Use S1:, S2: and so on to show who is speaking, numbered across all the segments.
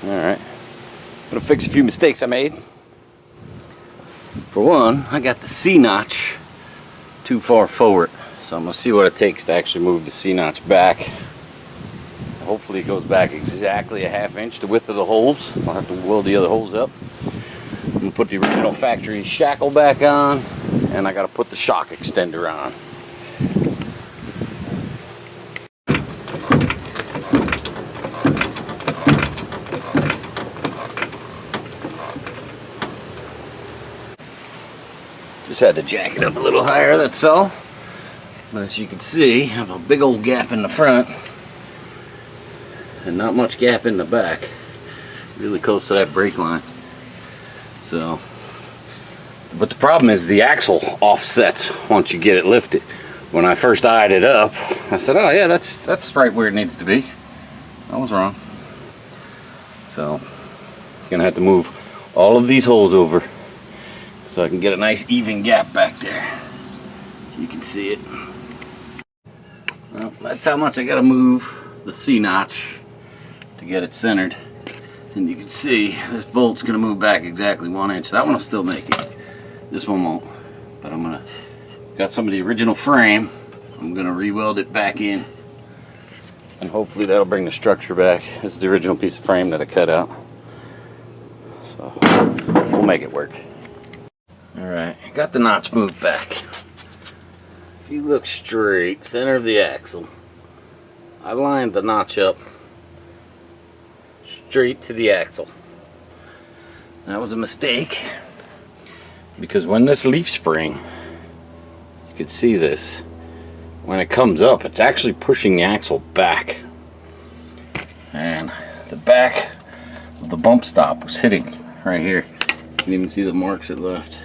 S1: Alright. I'm gonna fix a few mistakes I made. For one, I got the C-notch too far forward. So I'm gonna see what it takes to actually move the C-notch back. Hopefully it goes back exactly a ½ inch, the width of the holes. I'll have to weld the other holes up. I'm gonna put the original factory shackle back on, and I gotta put the shock extender on. Just had to jack it up a little higher, that's all. But as you can see, I have a big old gap in the front and not much gap in the back. Really close to that brake line. So, but the problem is the axle offsets once you get it lifted. When I first eyed it up, I said, oh yeah, that's right where it needs to be. I was wrong. So, gonna have to move all of these holes over so I can get a nice even gap back there. You can see it. Well, that's how much I gotta move the C-notch to get it centered. And you can see this bolt's gonna move back exactly 1 inch. That one will still make it. This one won't. But I'm gonna, got some of the original frame. I'm gonna re-weld it back in. And hopefully that'll bring the structure back. This is the original piece of frame that I cut out. So we'll make it work. Alright, got the notch moved back. If you look straight, center of the axle, I lined the notch up straight to the axle. That was a mistake because when this leaf spring, you can see this, when it comes up, it's actually pushing the axle back, and the back of the bump stop was hitting right here. You can even see the marks it left.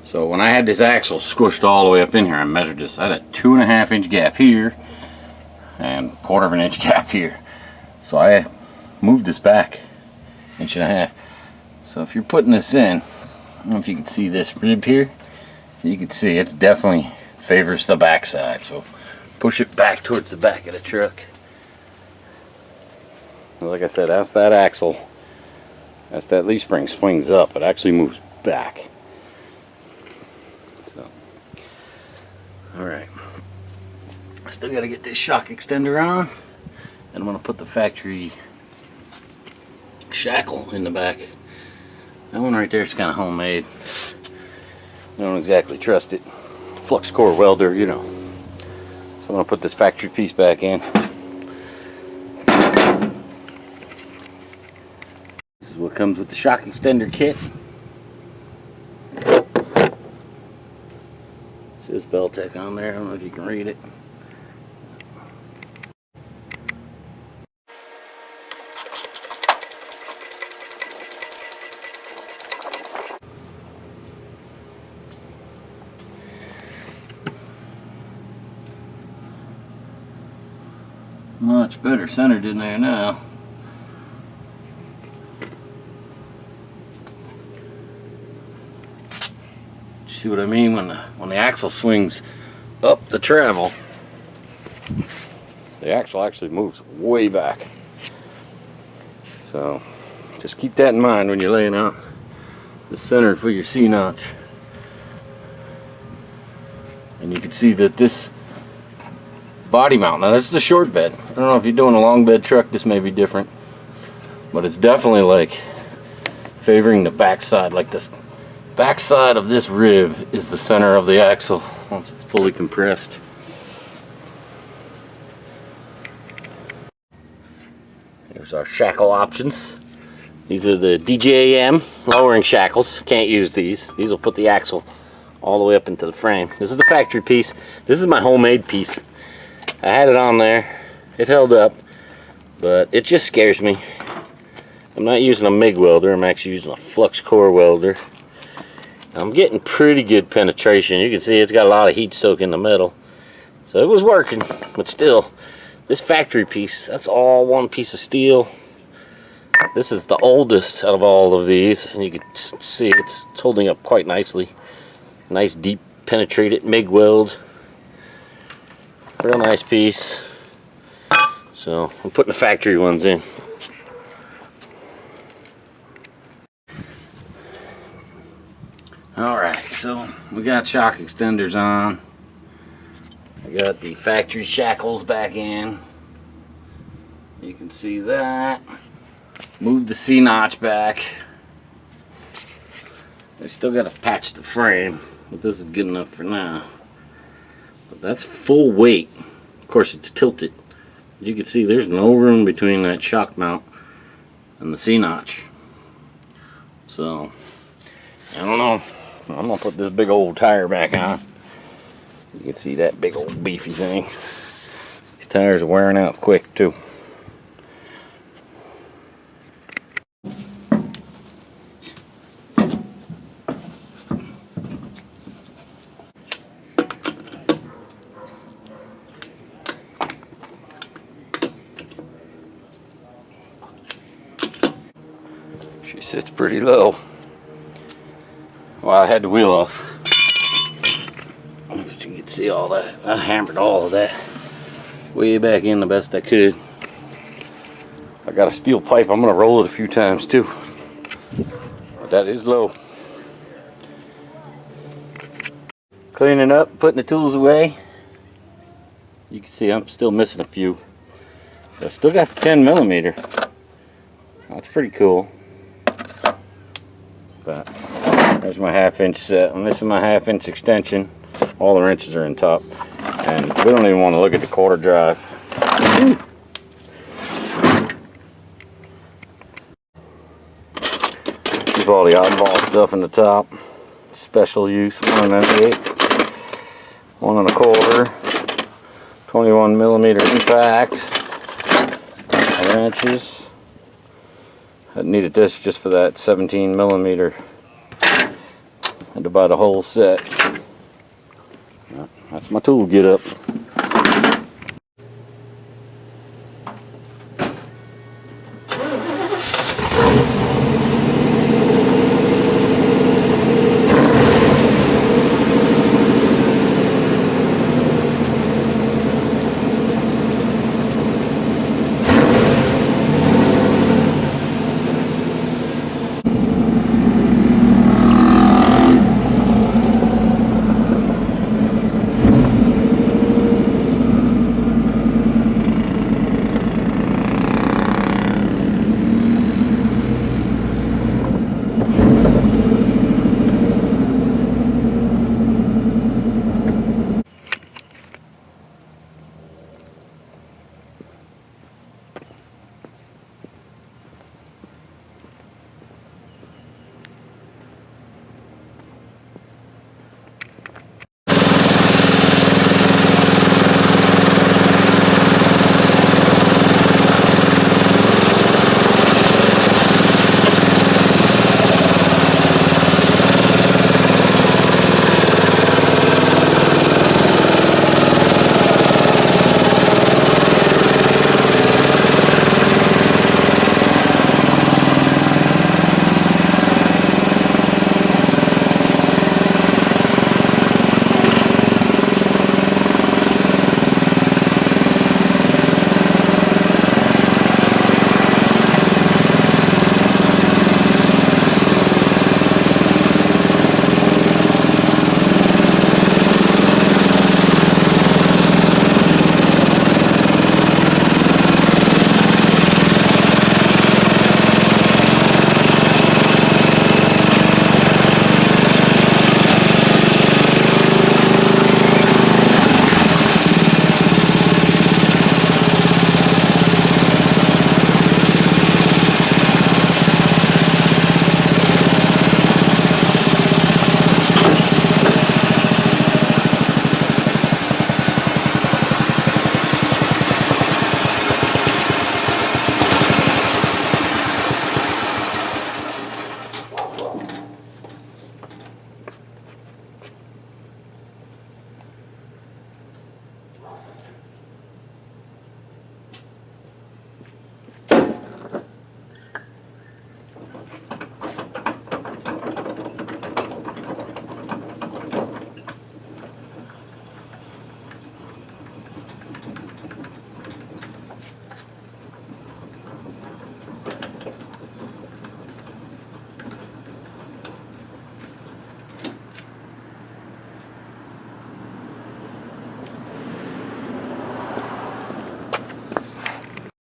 S1: So when I had this axle squished all the way up in here, I measured this. I had a 2.5 inch gap here and 1/4 inch gap here. So I moved this back 1.5 inches. So if you're putting this in, I don't know if you can see this rib here. You can see it definitely favors the back side. So push it back towards the back of the truck. Like I said, as that axle, as that leaf spring swings up, it actually moves back. So, alright. I still got to get this shock extender on. And I'm going to put the factory shackle in the back. That one right there is kind of homemade. I don't exactly trust it. Flux core welder, you know. So I'm going to put this factory piece back in. This is what comes with the shock extender kit. It says Beltec on there. I don't know if you can read it. Much better centered in there now. See what I mean? When the axle swings up the travel, the axle actually moves way back. So just keep that in mind when you're laying out the center for your C-notch. And you can see that this body mount, now this is the short bed. I don't know if you're doing a long bed truck, this may be different, but it's definitely like favoring the back side. Like the back side of this rib is the center of the axle once it's fully compressed. Here's our shackle options. These are the DJM lowering shackles. Can't use these. These will put the axle all the way up into the frame. This is the factory piece. This is my homemade piece. I had it on there. It held up, but it just scares me. I'm not using a MIG welder. I'm actually using a flux core welder. I'm getting pretty good penetration. You can see it's got a lot of heat soak in the metal. So it was working, but still, this factory piece, that's all one piece of steel. This is the oldest out of all of these, and you can see it's holding up quite nicely. Nice deep penetrated MIG weld. Real nice piece. So I'm putting the factory ones in. Alright, so we got shock extenders on. I got the factory shackles back in. You can see that. Moved the C-notch back. I still got to patch the frame, but this is good enough for now. But that's full weight. Of course, it's tilted. As you can see, there's no room between that shock mount and the C-notch. So, I don't know. I'm going to put this big old tire back on. You can see that big old beefy thing. These tires are wearing out quick too. She sits pretty low. Well, I had the wheel off. But you can see all that. I hammered all of that way back in the best I could. I got a steel pipe. I'm going to roll it a few times too. But that is low. Cleaning up, putting the tools away. You can see I'm still missing a few. But I still got the 10mm. That's pretty cool. But there's my 1/2 inch set. I'm missing my 1/2 inch extension. All the wrenches are in top. And we don't even want to look at the quarter drive. Keep all the oddball stuff in the top. Special use 198, 1 1/4, 21mm impact wrenches. I needed this just for that 17mm. Had to buy the whole set. That's my tool get up.